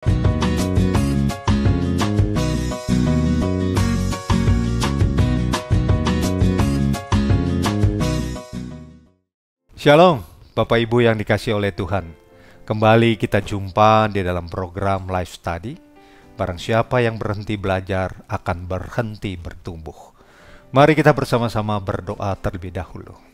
Shalom, Bapak Ibu yang dikasihi oleh Tuhan. Kembali kita jumpa di dalam program Life Study. Barang siapa yang berhenti belajar akan berhenti bertumbuh. Mari kita bersama-sama berdoa terlebih dahulu.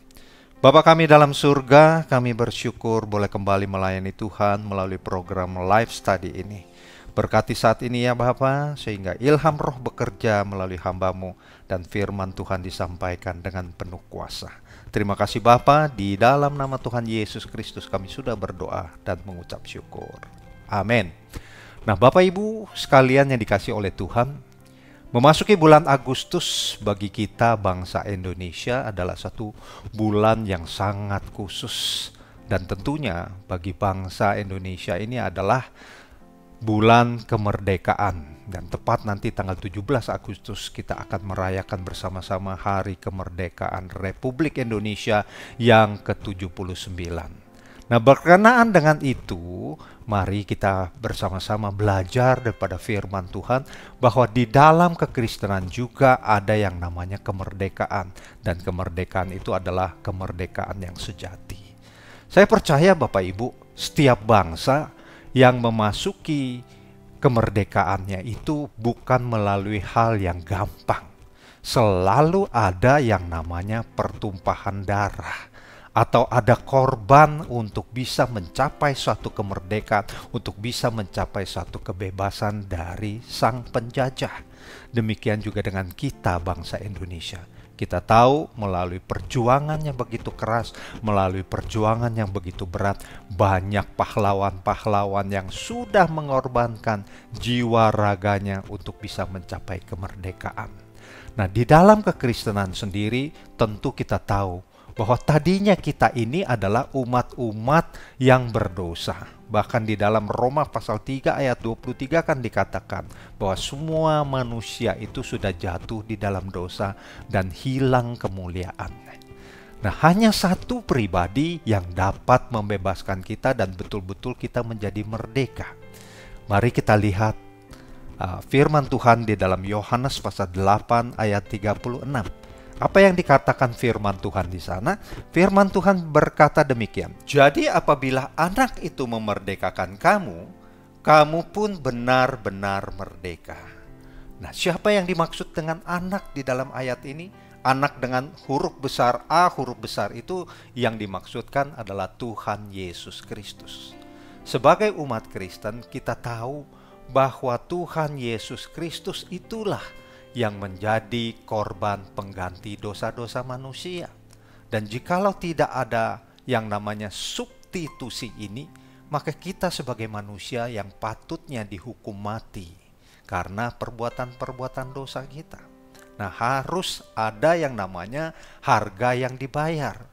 Bapa kami dalam surga, kami bersyukur boleh kembali melayani Tuhan melalui program Life Study ini. Berkati saat ini ya Bapa, sehingga ilham roh bekerja melalui hamba-Mu dan firman Tuhan disampaikan dengan penuh kuasa. Terima kasih Bapa, di dalam nama Tuhan Yesus Kristus kami sudah berdoa dan mengucap syukur. Amin. Nah Bapak Ibu sekalian yang dikasihi oleh Tuhan, memasuki bulan Agustus bagi kita bangsa Indonesia adalah satu bulan yang sangat khusus. Dan tentunya bagi bangsa Indonesia ini adalah bulan kemerdekaan. Dan tepat nanti tanggal 17 Agustus kita akan merayakan bersama-sama Hari Kemerdekaan Republik Indonesia yang ke-79. Nah, berkenaan dengan itu, mari kita bersama-sama belajar daripada firman Tuhan bahwa di dalam kekristenan juga ada yang namanya kemerdekaan. Dan kemerdekaan itu adalah kemerdekaan yang sejati. Saya percaya Bapak Ibu, setiap bangsa yang memasuki kemerdekaannya itu bukan melalui hal yang gampang. Selalu ada yang namanya pertumpahan darah atau ada korban untuk bisa mencapai suatu kemerdekaan, untuk bisa mencapai suatu kebebasan dari sang penjajah. Demikian juga dengan kita bangsa Indonesia. Kita tahu melalui perjuangan yang begitu keras, melalui perjuangan yang begitu berat, banyak pahlawan-pahlawan yang sudah mengorbankan jiwa raganya untuk bisa mencapai kemerdekaan. Nah, di dalam kekristenan sendiri tentu kita tahu bahwa tadinya kita ini adalah umat-umat yang berdosa. Bahkan di dalam Roma pasal 3 ayat 23 kan dikatakan bahwa semua manusia itu sudah jatuh di dalam dosa dan hilang kemuliaannya. Nah, hanya satu pribadi yang dapat membebaskan kita dan betul-betul kita menjadi merdeka. Mari kita lihat firman Tuhan di dalam Yohanes pasal 8 ayat 36. Apa yang dikatakan firman Tuhan di sana? Firman Tuhan berkata demikian. Jadi apabila anak itu memerdekakan kamu, kamu pun benar-benar merdeka. Nah, siapa yang dimaksud dengan anak di dalam ayat ini? Anak dengan huruf besar A, huruf besar itu yang dimaksudkan adalah Tuhan Yesus Kristus. Sebagai umat Kristen, kita tahu bahwa Tuhan Yesus Kristus itulah yang menjadi korban pengganti dosa-dosa manusia. Dan jikalau tidak ada yang namanya substitusi ini, maka kita sebagai manusia yang patutnya dihukum mati karena perbuatan-perbuatan dosa kita. Nah, harus ada yang namanya harga yang dibayar.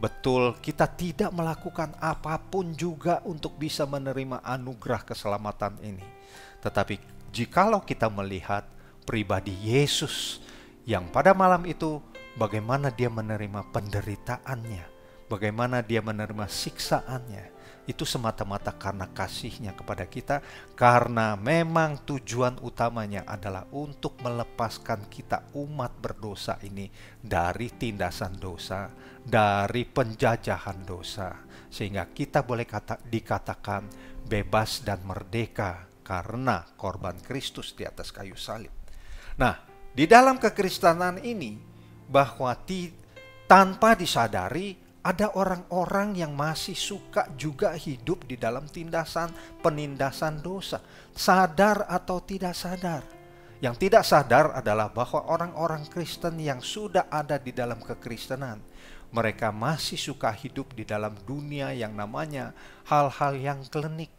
Betul, kita tidak melakukan apapun juga untuk bisa menerima anugerah keselamatan ini. Tetapi jikalau kita melihat pribadi Yesus yang pada malam itu bagaimana dia menerima penderitaannya, bagaimana dia menerima siksaannya, itu semata-mata karena kasihnya kepada kita, karena memang tujuan utamanya adalah untuk melepaskan kita umat berdosa ini dari tindasan dosa, dari penjajahan dosa, sehingga kita boleh dikatakan bebas dan merdeka karena korban Kristus di atas kayu salib. Nah, di dalam kekristenan ini bahwa tanpa disadari ada orang-orang yang masih suka juga hidup di dalam penindasan dosa, sadar atau tidak sadar. Yang tidak sadar adalah bahwa orang-orang Kristen yang sudah ada di dalam kekristenan, mereka masih suka hidup di dalam dunia yang namanya hal-hal yang klinik,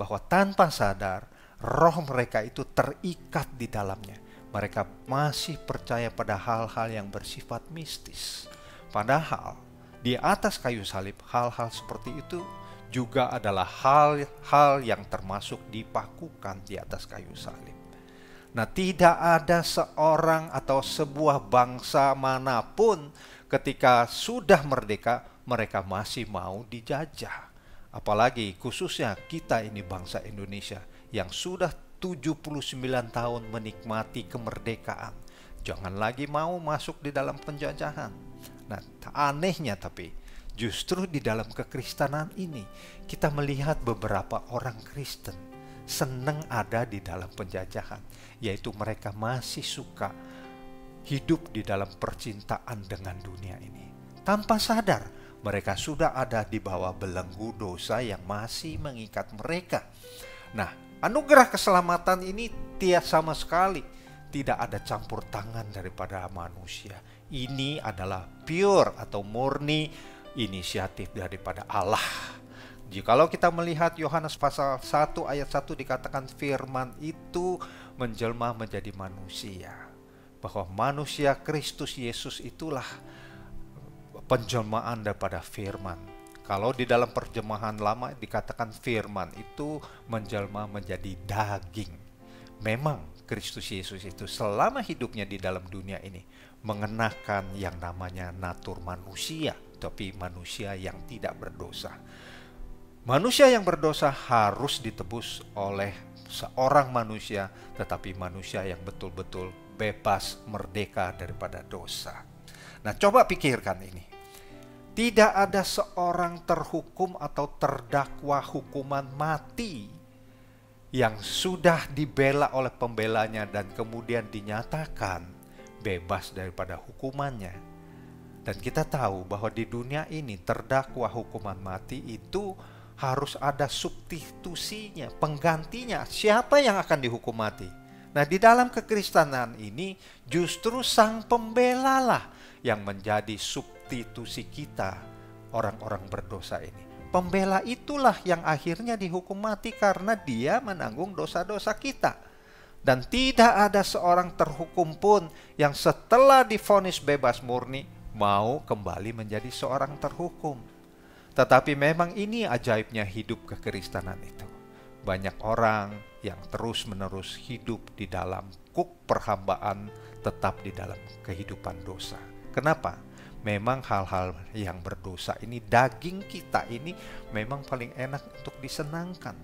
bahwa tanpa sadar roh mereka itu terikat di dalamnya. Mereka masih percaya pada hal-hal yang bersifat mistis. Padahal di atas kayu salib hal-hal seperti itu juga adalah hal-hal yang termasuk dipakukan di atas kayu salib. Nah, tidak ada seorang atau sebuah bangsa manapun ketika sudah merdeka mereka masih mau dijajah. Apalagi khususnya kita ini bangsa Indonesia yang sudah 79 tahun menikmati kemerdekaan, jangan lagi mau masuk di dalam penjajahan. Nah, anehnya tapi justru di dalam kekristenan ini kita melihat beberapa orang Kristen senang ada di dalam penjajahan, yaitu mereka masih suka hidup di dalam percintaan dengan dunia ini. Tanpa sadar, mereka sudah ada di bawah belenggu dosa yang masih mengikat mereka. Nah, anugerah keselamatan ini sama sekali tidak ada campur tangan daripada manusia. Ini adalah pure atau murni inisiatif daripada Allah. Jikalau kita melihat Yohanes pasal 1 ayat 1 dikatakan firman itu menjelma menjadi manusia. Bahwa manusia Kristus Yesus itulah penjelmaan daripada firman. Kalau di dalam terjemahan lama dikatakan firman itu menjelma menjadi daging. Memang Kristus Yesus itu selama hidupnya di dalam dunia ini mengenakan yang namanya natur manusia, tapi manusia yang tidak berdosa. Manusia yang berdosa harus ditebus oleh seorang manusia, tetapi manusia yang betul-betul bebas, merdeka daripada dosa. Nah, coba pikirkan ini. Tidak ada seorang terhukum atau terdakwa hukuman mati yang sudah dibela oleh pembelanya dan kemudian dinyatakan bebas daripada hukumannya. Dan kita tahu bahwa di dunia ini terdakwa hukuman mati itu harus ada substitusinya, penggantinya. Siapa yang akan dihukum mati? Nah, di dalam kekristenan ini justru sang pembela lah yang menjadi substitusi kita, orang-orang berdosa ini. Pembela itulah yang akhirnya dihukum mati karena dia menanggung dosa-dosa kita. Dan tidak ada seorang terhukum pun yang setelah divonis bebas murni mau kembali menjadi seorang terhukum. Tetapi memang ini ajaibnya hidup kekristenan itu. Banyak orang yang terus-menerus hidup di dalam kuk perhambaan, tetap di dalam kehidupan dosa. Kenapa? Memang hal-hal yang berdosa ini, daging kita ini memang paling enak untuk disenangkan.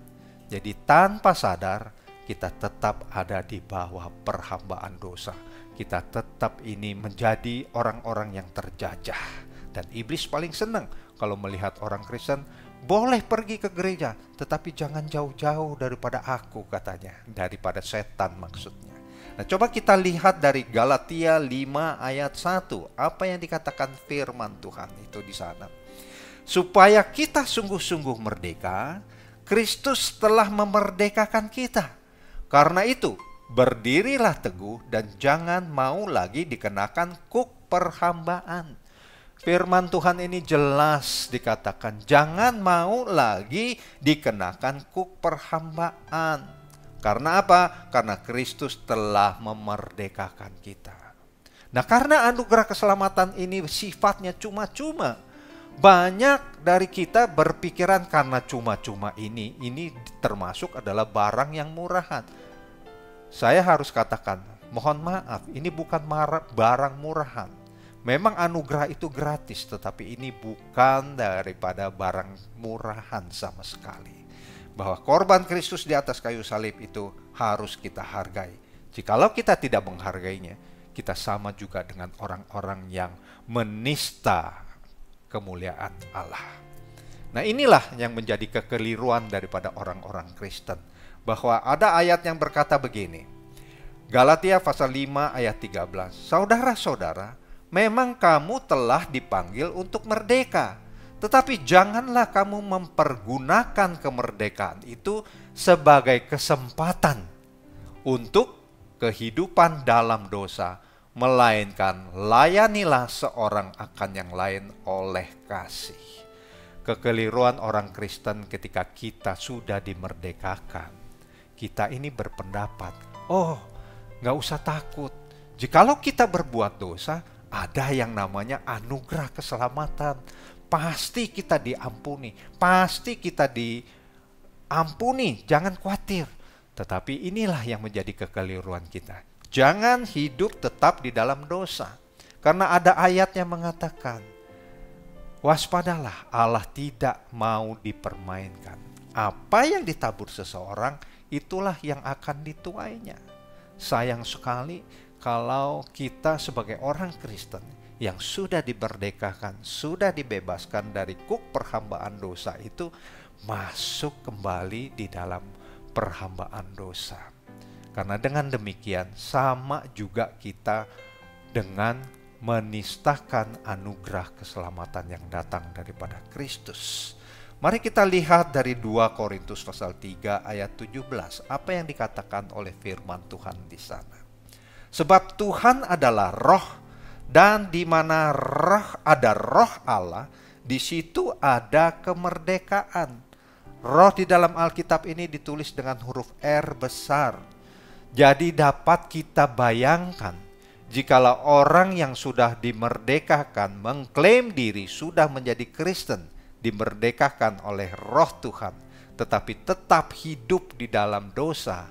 Jadi tanpa sadar kita tetap ada di bawah perhambaan dosa. Kita tetap ini menjadi orang-orang yang terjajah. Dan iblis paling senang kalau melihat orang Kristen boleh pergi ke gereja, tetapi jangan jauh-jauh daripada aku, katanya, daripada setan maksudnya. Nah, coba kita lihat dari Galatia 5 ayat 1. Apa yang dikatakan firman Tuhan itu di sana? Supaya kita sungguh-sungguh merdeka, Kristus telah memerdekakan kita. Karena itu, berdirilah teguh dan jangan mau lagi dikenakan kuk perhambaan. Firman Tuhan ini jelas dikatakan, jangan mau lagi dikenakan kuk perhambaan. Karena apa? Karena Kristus telah memerdekakan kita. Nah, karena anugerah keselamatan ini sifatnya cuma-cuma, banyak dari kita berpikiran karena cuma-cuma ini termasuk adalah barang yang murahan. Saya harus katakan, mohon maaf, ini bukan barang murahan. Memang anugerah itu gratis, tetapi ini bukan daripada barang murahan sama sekali. Bahwa korban Kristus di atas kayu salib itu harus kita hargai. Jikalau kita tidak menghargainya, kita sama juga dengan orang-orang yang menista kemuliaan Allah. Nah, inilah yang menjadi kekeliruan daripada orang-orang Kristen. Bahwa ada ayat yang berkata begini. Galatia pasal 5 ayat 13. Saudara-saudara, memang kamu telah dipanggil untuk merdeka, tetapi janganlah kamu mempergunakan kemerdekaan itu sebagai kesempatan untuk kehidupan dalam dosa, melainkan layanilah seorang akan yang lain oleh kasih. Kekeliruan orang Kristen ketika kita sudah dimerdekakan, kita ini berpendapat, oh, gak usah takut. Jikalau kita berbuat dosa, ada yang namanya anugerah keselamatan. Pasti kita diampuni. Pasti kita diampuni. Jangan khawatir. Tetapi inilah yang menjadi kekeliruan kita. Jangan hidup tetap di dalam dosa. Karena ada ayat yang mengatakan, waspadalah, Allah tidak mau dipermainkan. Apa yang ditabur seseorang, itulah yang akan dituainya. Sayang sekali kalau kita sebagai orang Kristen yang sudah dimerdekakan, sudah dibebaskan dari kuk perhambaan dosa itu, masuk kembali di dalam perhambaan dosa. Karena dengan demikian sama juga kita dengan menistakan anugerah keselamatan yang datang daripada Kristus. Mari kita lihat dari 2 Korintus pasal 3 ayat 17, apa yang dikatakan oleh firman Tuhan di sana. Sebab Tuhan adalah roh, dan di mana ada roh Allah, di situ ada kemerdekaan. Roh di dalam Alkitab ini ditulis dengan huruf R besar. Jadi dapat kita bayangkan, jikalau orang yang sudah dimerdekakan mengklaim diri sudah menjadi Kristen, dimerdekakan oleh roh Tuhan, tetapi tetap hidup di dalam dosa,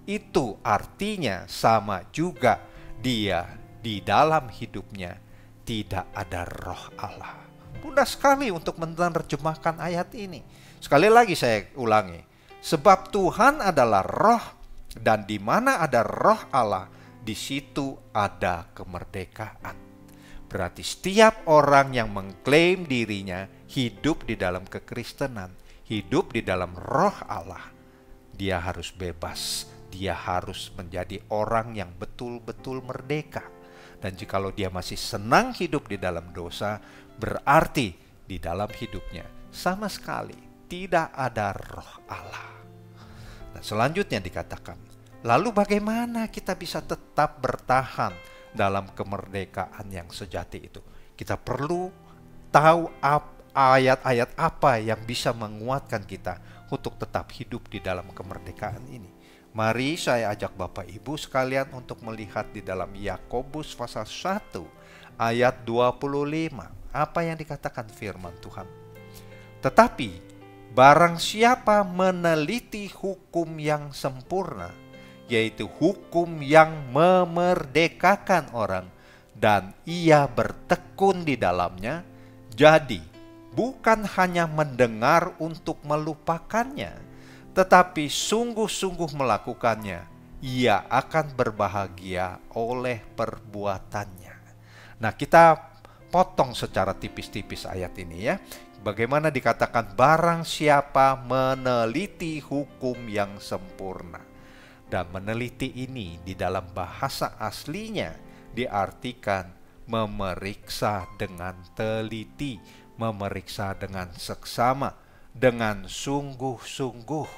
itu artinya sama juga dia di dalam hidupnya tidak ada roh Allah. Mudah sekali untuk menerjemahkan ayat ini. Sekali lagi saya ulangi, sebab Tuhan adalah roh, dan di mana ada roh Allah, di situ ada kemerdekaan. Berarti setiap orang yang mengklaim dirinya hidup di dalam kekristenan, hidup di dalam roh Allah, dia harus bebas, dia harus menjadi orang yang betul-betul merdeka. Dan jikalau dia masih senang hidup di dalam dosa, berarti di dalam hidupnya sama sekali tidak ada roh Allah. Nah, selanjutnya dikatakan, lalu bagaimana kita bisa tetap bertahan dalam kemerdekaan yang sejati itu? Kita perlu tahu ayat-ayat apa yang bisa menguatkan kita untuk tetap hidup di dalam kemerdekaan ini. Mari saya ajak Bapak Ibu sekalian untuk melihat di dalam Yakobus pasal 1 ayat 25. Apa yang dikatakan firman Tuhan? Tetapi barang siapa meneliti hukum yang sempurna, yaitu hukum yang memerdekakan orang, dan ia bertekun di dalamnya, jadi bukan hanya mendengar untuk melupakannya, tetapi sungguh-sungguh melakukannya, ia akan berbahagia oleh perbuatannya. Nah, kita potong secara tipis-tipis ayat ini ya. Bagaimana dikatakan barang siapa meneliti hukum yang sempurna. Dan meneliti ini di dalam bahasa aslinya diartikan memeriksa dengan teliti, memeriksa dengan seksama, dengan sungguh-sungguh.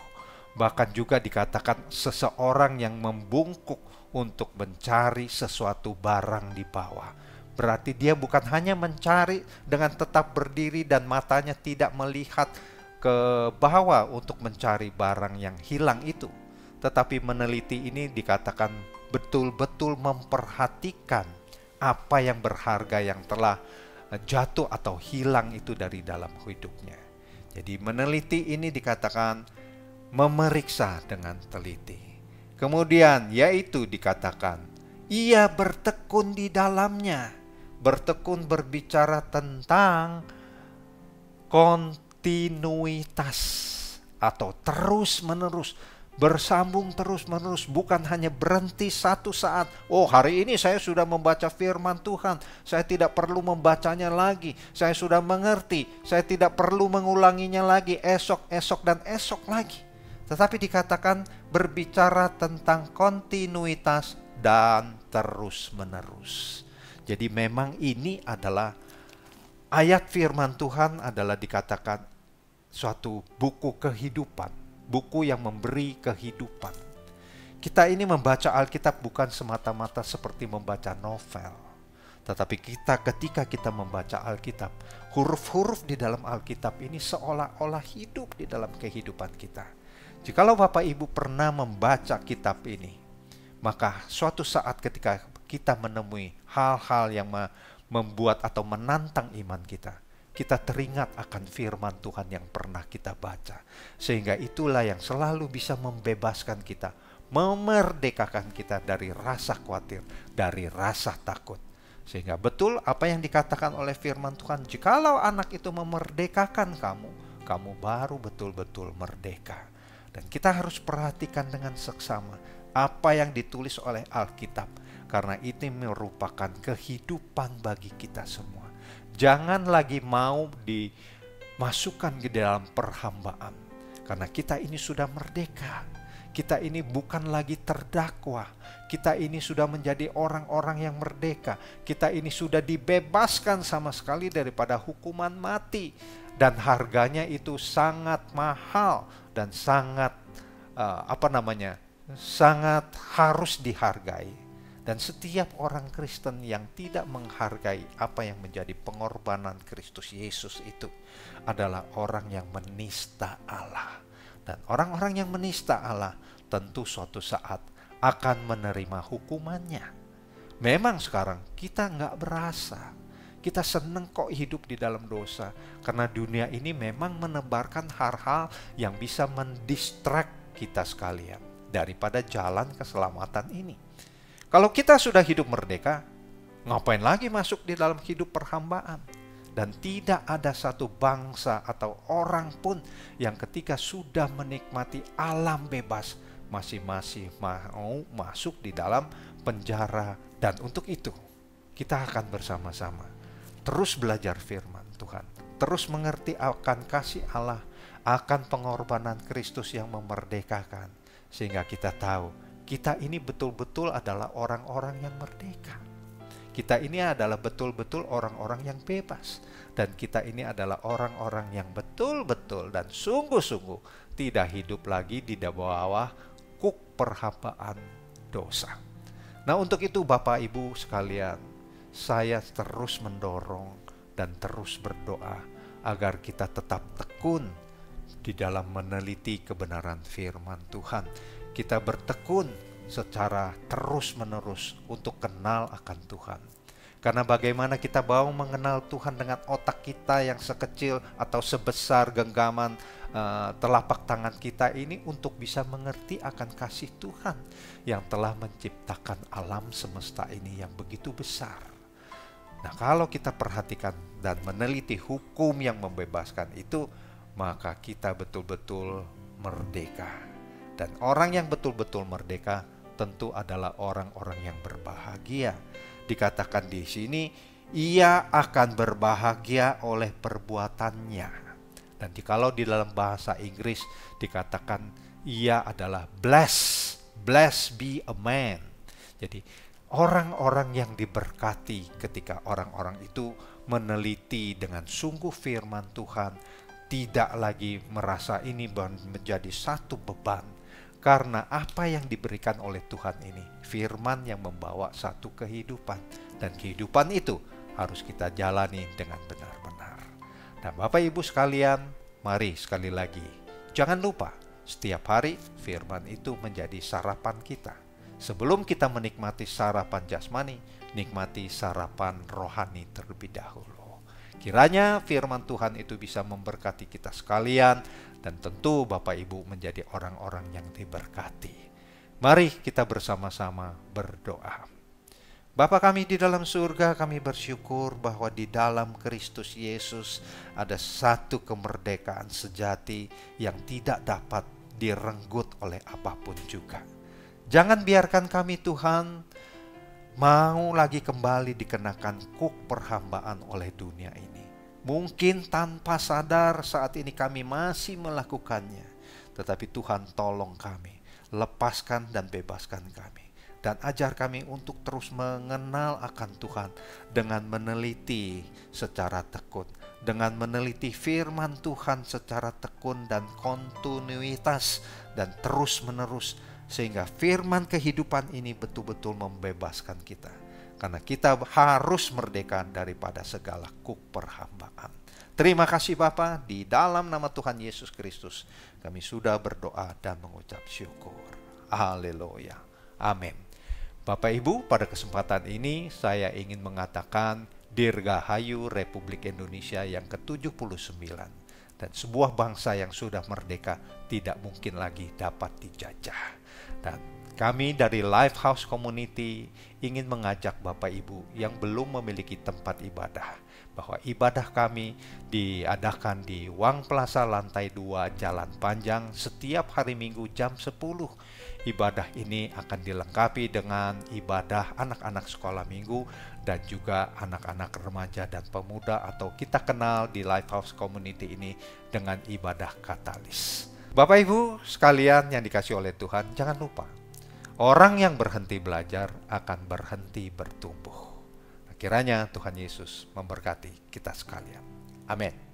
Bahkan juga dikatakan seseorang yang membungkuk untuk mencari sesuatu barang di bawah. Berarti dia bukan hanya mencari dengan tetap berdiri dan matanya tidak melihat ke bawah untuk mencari barang yang hilang itu. Tetapi meneliti ini dikatakan betul-betul memperhatikan apa yang berharga yang telah jatuh atau hilang itu dari dalam hidupnya. Jadi meneliti ini dikatakan memeriksa dengan teliti. Kemudian yaitu dikatakan ia bertekun di dalamnya. Bertekun berbicara tentang kontinuitas atau terus-menerus, bersambung terus-menerus, bukan hanya berhenti satu saat. Oh, hari ini saya sudah membaca firman Tuhan, saya tidak perlu membacanya lagi, saya sudah mengerti, saya tidak perlu mengulanginya lagi esok, dan esok lagi. Tetapi dikatakan berbicara tentang kontinuitas dan terus-menerus. Jadi memang ini adalah ayat firman Tuhan adalah dikatakan suatu buku kehidupan, buku yang memberi kehidupan. Kita ini membaca Alkitab bukan semata-mata seperti membaca novel. Tetapi ketika kita membaca Alkitab, huruf-huruf di dalam Alkitab ini seolah-olah hidup di dalam kehidupan kita. Jikalau Bapak Ibu pernah membaca kitab ini, maka suatu saat ketika kita menemui hal-hal yang membuat atau menantang iman kita, kita teringat akan firman Tuhan yang pernah kita baca. Sehingga itulah yang selalu bisa membebaskan kita, memerdekakan kita dari rasa khawatir, dari rasa takut. Sehingga betul apa yang dikatakan oleh firman Tuhan, jikalau anak itu memerdekakan kamu, kamu baru betul-betul merdeka. Dan kita harus perhatikan dengan seksama apa yang ditulis oleh Alkitab, karena ini merupakan kehidupan bagi kita semua. Jangan lagi mau dimasukkan ke dalam perhambaan, karena kita ini sudah merdeka. Kita ini bukan lagi terdakwa. Kita ini sudah menjadi orang-orang yang merdeka. Kita ini sudah dibebaskan sama sekali daripada hukuman mati. Dan harganya itu sangat mahal dan sangat sangat harus dihargai. Dan setiap orang Kristen yang tidak menghargai apa yang menjadi pengorbanan Kristus Yesus itu adalah orang yang menista Allah. Dan orang-orang yang menista Allah tentu suatu saat akan menerima hukumannya. Memang sekarang kita nggak berasa. Kita seneng kok hidup di dalam dosa. Karena dunia ini memang menebarkan hal-hal yang bisa mendistract kita sekalian daripada jalan keselamatan ini. Kalau kita sudah hidup merdeka, ngapain lagi masuk di dalam hidup perhambaan? Dan tidak ada satu bangsa atau orang pun yang ketika sudah menikmati alam bebas masih mau masuk di dalam penjara. Dan untuk itu kita akan bersama-sama terus belajar firman Tuhan, terus mengerti akan kasih Allah, akan pengorbanan Kristus yang memerdekakan, sehingga kita tahu kita ini betul-betul adalah orang-orang yang merdeka. Kita ini adalah betul-betul orang-orang yang bebas. Dan kita ini adalah orang-orang yang betul-betul dan sungguh-sungguh tidak hidup lagi di bawah kuk perhambaan dosa. Nah, untuk itu Bapak Ibu sekalian, saya terus mendorong dan terus berdoa agar kita tetap tekun di dalam meneliti kebenaran firman Tuhan. Kita bertekun secara terus-menerus untuk kenal akan Tuhan. Karena bagaimana kita mau mengenal Tuhan dengan otak kita yang sekecil atau sebesar genggaman telapak tangan kita ini, untuk bisa mengerti akan kasih Tuhan yang telah menciptakan alam semesta ini yang begitu besar. Nah, kalau kita perhatikan dan meneliti hukum yang membebaskan itu, maka kita betul-betul merdeka. Dan orang yang betul-betul merdeka tentu adalah orang-orang yang berbahagia. Dikatakan di sini, ia akan berbahagia oleh perbuatannya. Dan kalau di dalam bahasa Inggris dikatakan ia adalah blessed be a man. Jadi orang-orang yang diberkati ketika orang-orang itu meneliti dengan sungguh firman Tuhan, tidak lagi merasa ini menjadi satu beban. Karena apa yang diberikan oleh Tuhan ini, firman yang membawa satu kehidupan. Dan kehidupan itu harus kita jalani dengan benar-benar. Nah, Bapak Ibu sekalian, mari sekali lagi, jangan lupa setiap hari firman itu menjadi sarapan kita. Sebelum kita menikmati sarapan jasmani, nikmati sarapan rohani terlebih dahulu. Kiranya firman Tuhan itu bisa memberkati kita sekalian, dan tentu Bapak Ibu menjadi orang-orang yang diberkati. Mari kita bersama-sama berdoa. Bapa kami di dalam surga, kami bersyukur bahwa di dalam Kristus Yesus ada satu kemerdekaan sejati yang tidak dapat direnggut oleh apapun juga. Jangan biarkan kami Tuhan mau lagi kembali dikenakan kuk perhambaan oleh dunia ini. Mungkin tanpa sadar saat ini kami masih melakukannya. Tetapi Tuhan tolong kami, lepaskan dan bebaskan kami. Dan ajar kami untuk terus mengenal akan Tuhan dengan meneliti secara tekun. Dengan meneliti firman Tuhan secara tekun dan kontinuitas dan terus menerus. Sehingga firman kehidupan ini betul-betul membebaskan kita. Karena kita harus merdeka daripada segala kuk perhambaan. Terima kasih Bapa, di dalam nama Tuhan Yesus Kristus kami sudah berdoa dan mengucap syukur. Haleluya. Amin. Bapak Ibu, pada kesempatan ini saya ingin mengatakan Dirgahayu Republik Indonesia yang ke-79. Dan sebuah bangsa yang sudah merdeka tidak mungkin lagi dapat dijajah. Dan kami dari Lifehouse Community ingin mengajak Bapak Ibu yang belum memiliki tempat ibadah, bahwa ibadah kami diadakan di Wang Plaza lantai 2 Jalan Panjang setiap hari Minggu jam 10. Ibadah ini akan dilengkapi dengan ibadah anak-anak sekolah minggu dan juga anak-anak remaja dan pemuda atau kita kenal di Lifehouse Community ini dengan ibadah katalis. Bapak Ibu sekalian yang dikasihi oleh Tuhan, jangan lupa, orang yang berhenti belajar akan berhenti bertumbuh. Kiranya Tuhan Yesus memberkati kita sekalian. Amin.